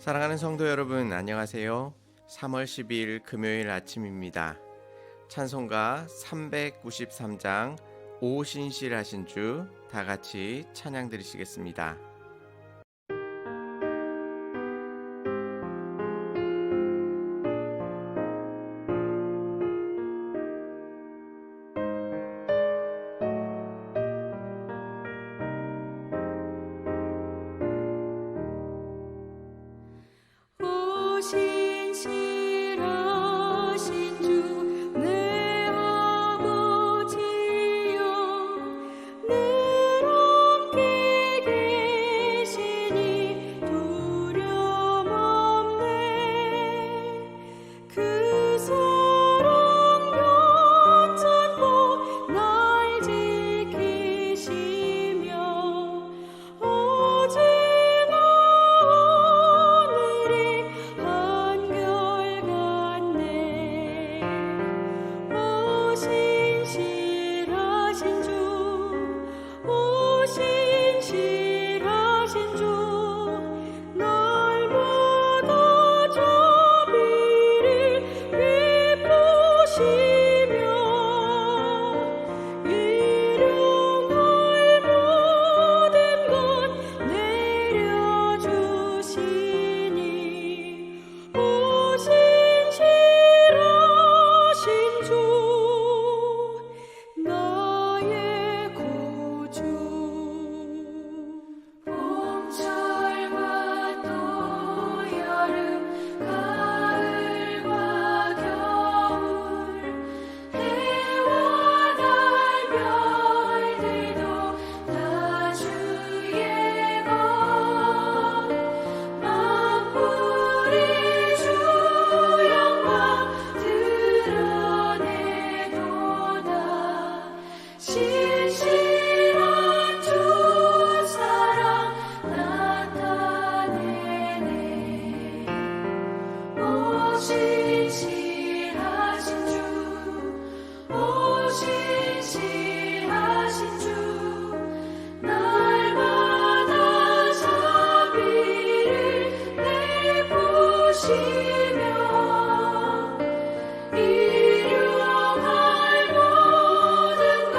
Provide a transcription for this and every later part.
사랑하는 성도 여러분, 안녕하세요. 3월 12일 금요일 아침입니다. 찬송가 393장 오신실하신 주 다 같이 찬양 드리시겠습니다. 오신실하신 주 내 아버지여 늘 함께 계시니 두려움 없네. 그 사랑 괜찮고 날 지키시며 어제나 오늘이 한결같네. 오신실하신 주 오신실하신 주 날마다 자비를 베푸시며 일용할 모든 것 내려주시니 오신실하신 주 나의 구주. 봄철과 또 여름 가을과 겨울 해와 달 별들도 다 주의 것 만물이 주 영광 드러내도다. 신실한 주 사랑 나타내네. 오신실하신 주 오신실하신 주 날마다 자비를 베푸시며 일용할 모든 것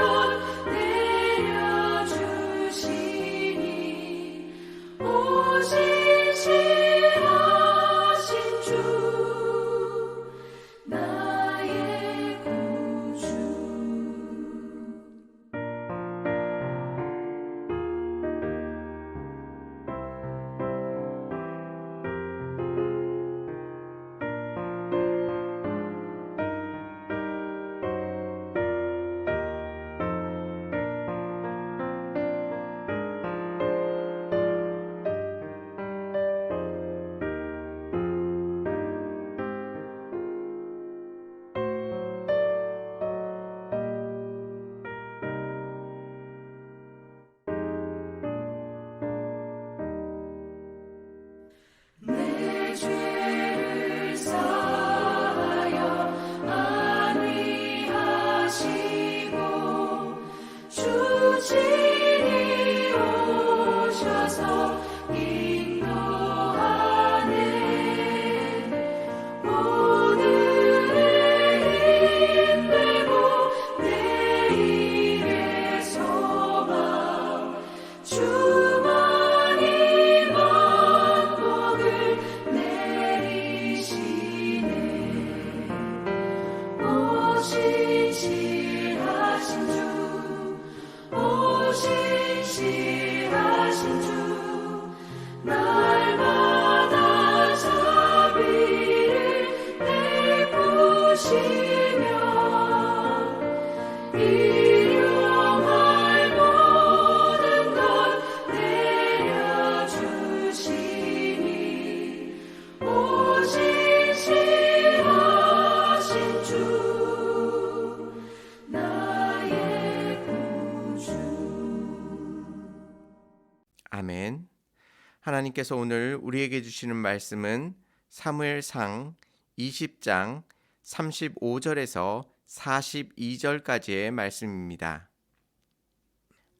내려주시니 오신실하신 주 나의 구주. 내 죄를 사하여 안위하시고 주 친히 오셔서 인도하네. 오늘의 힘 빼고 내일의 소망 주만이 만복을 내리시네. 오신실하신 주 오신실하신 주 날마다 자비를 베푸시며 일용할 모든 것 내려주시니 오신실하신 주 나의 구주. 아멘. 하나님께서 오늘 우리에게 주시는 말씀은 사무엘상 20장 35절에서 42절까지의 말씀입니다.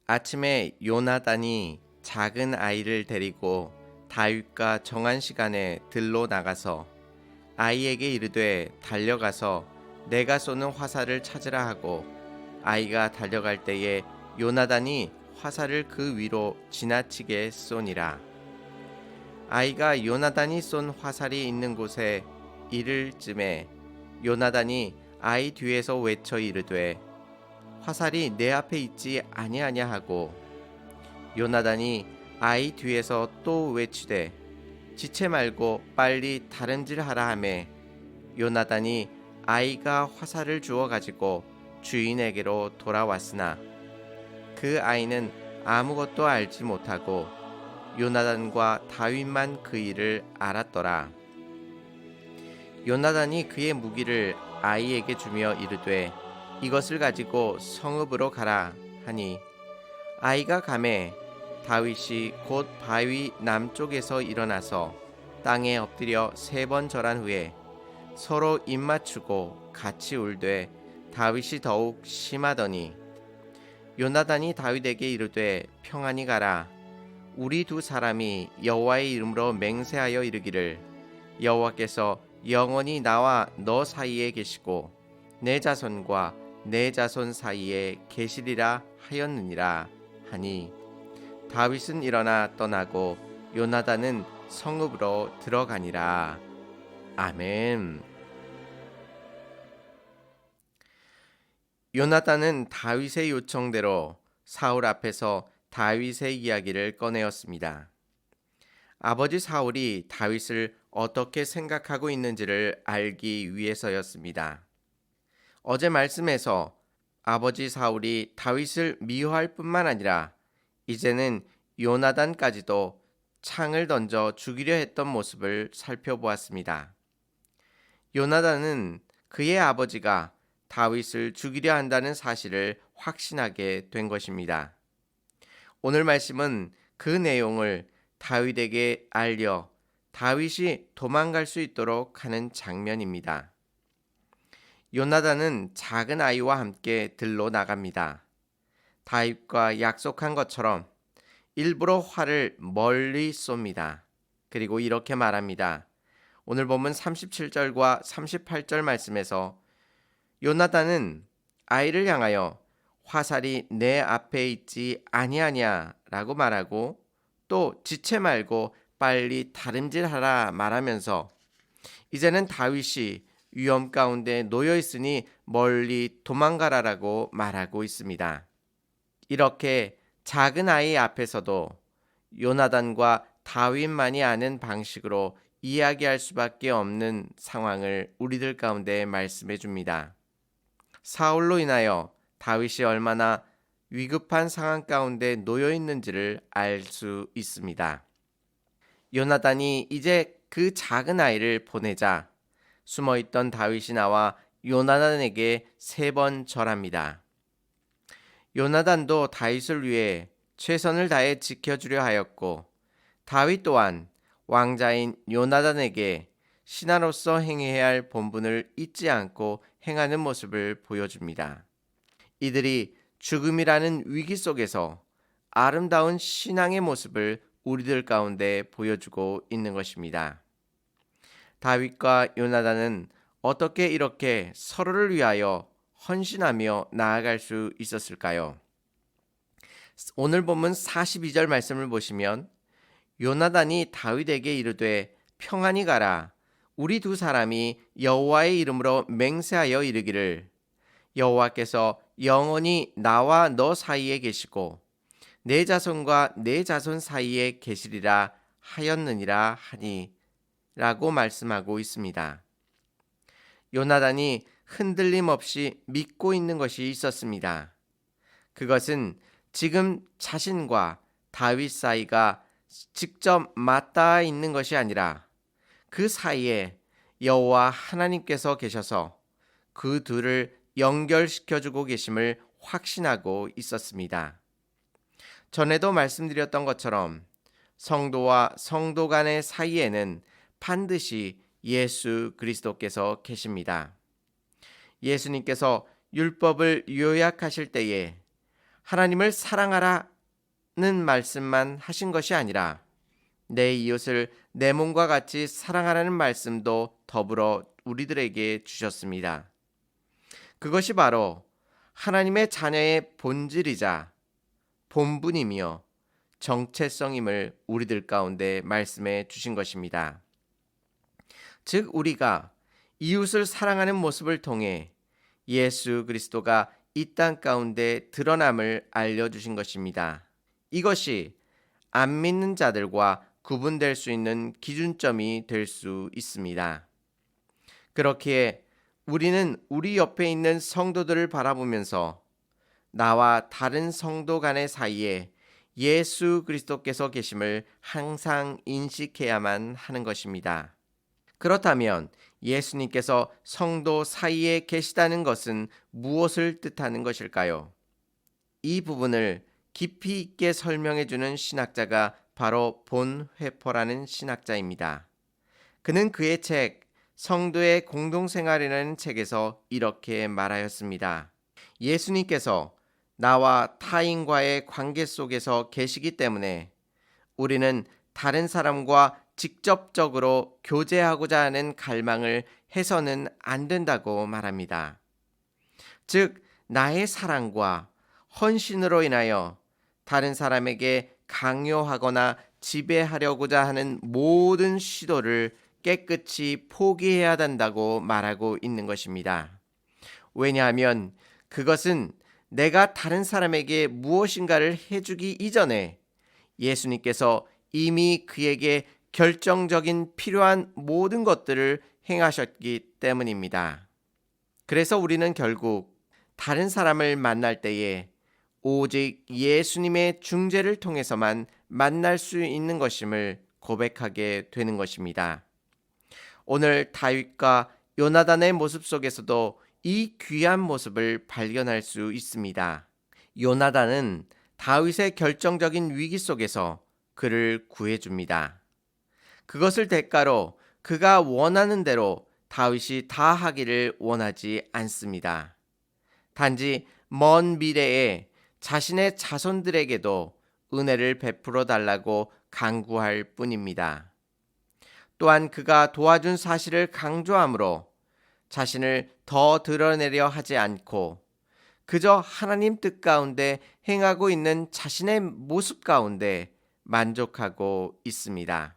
아침에 요나단이 작은 아이를 데리고 다윗과 정한 시간에 들로 나가서 아이에게 이르되 달려가서 내가 쏘는 화살을 찾으라 하고 아이가 달려갈 때에 요나단이 화살을 그 위로 지나치게 쏘니라. 아이가 요나단이 쏜 화살이 있는 곳에 이를 쯤에 요나단이 아이 뒤에서 외쳐 이르되 화살이 내 앞에 있지 아니하냐 하고 요나단이 아이 뒤에서 또 외치되 지체 말고 빨리 다름질하라 하매 요나단이 아이가 화살을 주워 가지고 주인에게로 돌아왔으나 그 아이는 아무것도 알지 못하고 요나단과 다윗만 그 일을 알았더라. 요나단이 그의 무기를 아이에게 주며 이르되 이것을 가지고 성읍으로 가라 하니 아이가 가매 다윗이 곧 바위 남쪽에서 일어나서 땅에 엎드려 3번 절한 후에 서로 입맞추고 같이 울되 다윗이 더욱 심하더니 요나단이 다윗에게 이르되 평안히 가라. 우리 두 사람이 여호와의 이름으로 맹세하여 이르기를 여호와께서 영원히 나와 너 사이에 계시고 내 자손과 내 자손 사이에 계시리라 하였느니라 하니 다윗은 일어나 떠나고 요나단은 성읍으로 들어가니라. 아멘. 요나단은 다윗의 요청대로 사울 앞에서 다윗의 이야기를 꺼내었습니다. 아버지 사울이 다윗을 어떻게 생각하고 있는지를 알기 위해서였습니다. 어제 말씀에서 아버지 사울이 다윗을 미워할 뿐만 아니라 이제는 요나단까지도 창을 던져 죽이려 했던 모습을 살펴보았습니다. 요나단은 그의 아버지가 다윗을 죽이려 한다는 사실을 확신하게 된 것입니다. 오늘 말씀은 그 내용을 다윗에게 알려 다윗이 도망갈 수 있도록 하는 장면입니다. 요나단은 작은 아이와 함께 들로 나갑니다. 다윗과 약속한 것처럼 일부러 활을 멀리 쏩니다. 그리고 이렇게 말합니다. 오늘 본문 37절과 38절 말씀에서 요나단은 아이를 향하여 화살이 내 앞에 있지 아니하냐 라고 말하고 또 지체 말고 빨리 다름질하라 말하면서 이제는 다윗이 위험 가운데 놓여 있으니 멀리 도망가라라고 말하고 있습니다. 이렇게 작은 아이 앞에서도 요나단과 다윗만이 아는 방식으로 이야기할 수밖에 없는 상황을 우리들 가운데 말씀해 줍니다. 사울로 인하여 다윗이 얼마나 위급한 상황 가운데 놓여 있는지를 알 수 있습니다. 요나단이 이제 그 작은 아이를 보내자 숨어있던 다윗이 나와 요나단에게 3번 절합니다. 요나단도 다윗을 위해 최선을 다해 지켜주려 하였고 다윗 또한 왕자인 요나단에게 신하로서 행해야 할 본분을 잊지 않고 행하는 모습을 보여줍니다. 이들이 죽음이라는 위기 속에서 아름다운 신앙의 모습을 우리들 가운데 보여주고 있는 것입니다. 다윗과 요나단은 어떻게 이렇게 서로를 위하여 헌신하며 나아갈 수 있었을까요? 오늘 본문 42절 말씀을 보시면 요나단이 다윗에게 이르되 평안히 가라. 우리 두 사람이 여호와의 이름으로 맹세하여 이르기를 여호와께서 영원히 나와 너 사이에 계시고 내 자손과 내 자손 사이에 계시리라 하였느니라 하니 라고 말씀하고 있습니다. 요나단이 흔들림 없이 믿고 있는 것이 있었습니다. 그것은 지금 자신과 다윗 사이가 직접 맞닿아 있는 것이 아니라 그 사이에 여호와 하나님께서 계셔서 그 둘을 연결시켜주고 계심을 확신하고 있었습니다. 전에도 말씀드렸던 것처럼 성도와 성도 간의 사이에는 반드시 예수 그리스도께서 계십니다. 예수님께서 율법을 요약하실 때에 하나님을 사랑하라는 말씀만 하신 것이 아니라 내 이웃을 내 몸과 같이 사랑하라는 말씀도 더불어 우리들에게 주셨습니다. 그것이 바로 하나님의 자녀의 본질이자 본분이며 정체성임을 우리들 가운데 말씀해 주신 것입니다. 즉 우리가 이웃을 사랑하는 모습을 통해 예수 그리스도가 이 땅 가운데 드러남을 알려주신 것입니다. 이것이 안 믿는 자들과 구분될 수 있는 기준점이 될 수 있습니다. 그렇기에 우리는 우리 옆에 있는 성도들을 바라보면서 나와 다른 성도 간의 사이에 예수 그리스도께서 계심을 항상 인식해야만 하는 것입니다. 그렇다면 예수님께서 성도 사이에 계시다는 것은 무엇을 뜻하는 것일까요? 이 부분을 깊이 있게 설명해 주는 신학자가 바로 본회퍼라는 신학자입니다. 그는 그의 책 성도의 공동생활이라는 책에서 이렇게 말하였습니다. 예수님께서 나와 타인과의 관계 속에서 계시기 때문에 우리는 다른 사람과 직접적으로 교제하고자 하는 갈망을 해서는 안 된다고 말합니다. 즉, 나의 사랑과 헌신으로 인하여 다른 사람에게 강요하거나 지배하려고자 하는 모든 시도를 깨끗이 포기해야 한다고 말하고 있는 것입니다. 왜냐하면 그것은 내가 다른 사람에게 무엇인가를 해주기 이전에 예수님께서 이미 그에게 결정적인 필요한 모든 것들을 행하셨기 때문입니다. 그래서 우리는 결국 다른 사람을 만날 때에 오직 예수님의 중재를 통해서만 만날 수 있는 것임을 고백하게 되는 것입니다. 오늘 다윗과 요나단의 모습 속에서도 이 귀한 모습을 발견할 수 있습니다. 요나단은 다윗의 결정적인 위기 속에서 그를 구해줍니다. 그것을 대가로 그가 원하는 대로 다윗이 다 하기를 원하지 않습니다. 단지 먼 미래에 자신의 자손들에게도 은혜를 베풀어 달라고 간구할 뿐입니다. 또한 그가 도와준 사실을 강조하므로 자신을 더 드러내려 하지 않고 그저 하나님 뜻 가운데 행하고 있는 자신의 모습 가운데 만족하고 있습니다.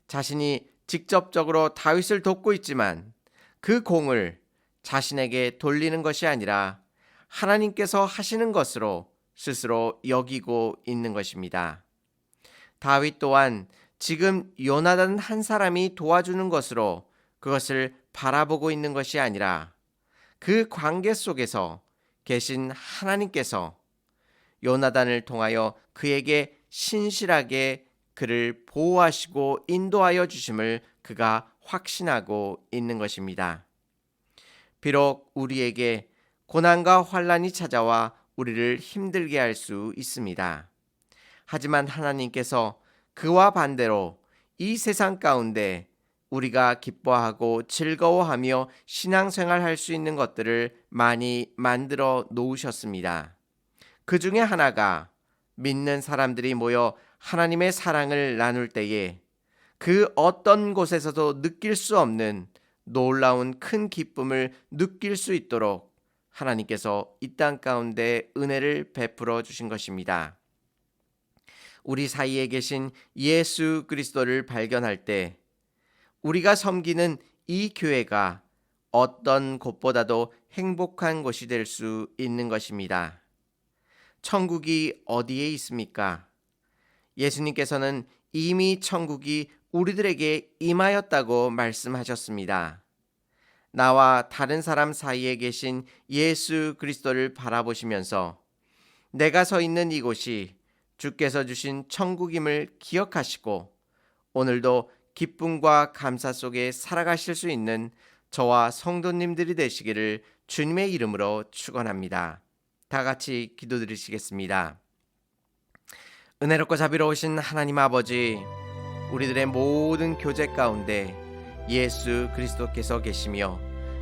자신이 직접적으로 다윗을 돕고 있지만 그 공을 자신에게 돌리는 것이 아니라 하나님께서 하시는 것으로 스스로 여기고 있는 것입니다. 다윗 또한 지금 요나단 한 사람이 도와주는 것으로 그것을 바라보고 있는 것이 아니라 그 관계 속에서 계신 하나님께서 요나단을 통하여 그에게 신실하게 그를 보호하시고 인도하여 주심을 그가 확신하고 있는 것입니다. 비록 우리에게 고난과 환난이 찾아와 우리를 힘들게 할 수 있습니다. 하지만 하나님께서 그와 반대로 이 세상 가운데 우리가 기뻐하고 즐거워하며 신앙생활할 수 있는 것들을 많이 만들어 놓으셨습니다. 그 중에 하나가 믿는 사람들이 모여 하나님의 사랑을 나눌 때에 그 어떤 곳에서도 느낄 수 없는 놀라운 큰 기쁨을 느낄 수 있도록 하나님께서 이 땅 가운데 은혜를 베풀어 주신 것입니다. 우리 사이에 계신 예수 그리스도를 발견할 때 우리가 섬기는 이 교회가 어떤 곳보다도 행복한 곳이 될 수 있는 것입니다. 천국이 어디에 있습니까? 예수님께서는 이미 천국이 우리들에게 임하였다고 말씀하셨습니다. 나와 다른 사람 사이에 계신 예수 그리스도를 바라보시면서 내가 서 있는 이곳이 주께서 주신 천국임을 기억하시고 오늘도 기쁨과 감사 속에 살아가실 수 있는 저와 성도님들이 되시기를 주님의 이름으로 축원합니다. 다 같이 기도드리시겠습니다. 은혜롭고 자비로우신 하나님 아버지, 우리들의 모든 교제 가운데 예수 그리스도께서 계시며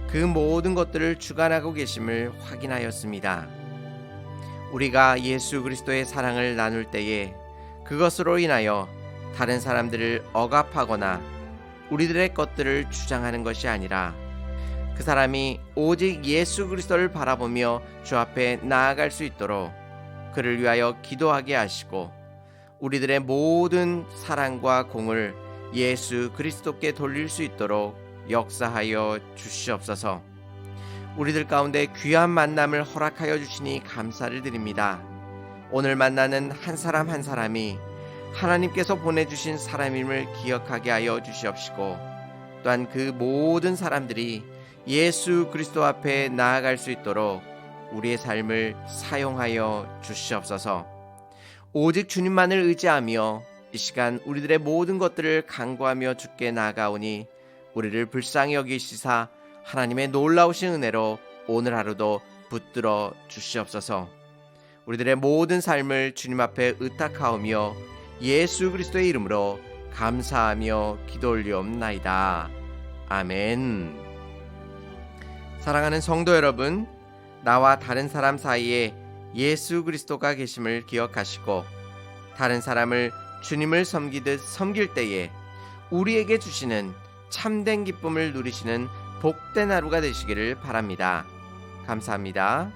그 모든 것들을 주관하고 계심을 확인하였습니다. 우리가 예수 그리스도의 사랑을 나눌 때에 그것으로 인하여 다른 사람들을 억압하거나 우리들의 것들을 주장하는 것이 아니라 그 사람이 오직 예수 그리스도를 바라보며 주 앞에 나아갈 수 있도록 그를 위하여 기도하게 하시고 우리들의 모든 사랑과 공을 예수 그리스도께 돌릴 수 있도록 역사하여 주시옵소서. 우리들 가운데 귀한 만남을 허락하여 주시니 감사를 드립니다. 오늘 만나는 한 사람 한 사람이 하나님께서 보내주신 사람임을 기억하게 하여 주시옵시고 또한 그 모든 사람들이 예수 그리스도 앞에 나아갈 수 있도록 우리의 삶을 사용하여 주시옵소서. 오직 주님만을 의지하며 이 시간 우리들의 모든 것들을 간구하며 주께 나아가오니 우리를 불쌍히 여기시사 하나님의 놀라우신 은혜로 오늘 하루도 붙들어 주시옵소서. 우리들의 모든 삶을 주님 앞에 의탁하오며 예수 그리스도의 이름으로 감사하며 기도 올리옵나이다. 아멘. 사랑하는 성도 여러분, 나와 다른 사람 사이에 예수 그리스도가 계심을 기억하시고 다른 사람을 주님을 섬기듯 섬길 때에 우리에게 주시는 참된 기쁨을 누리시는 복된 하루가 되시기를 바랍니다. 감사합니다.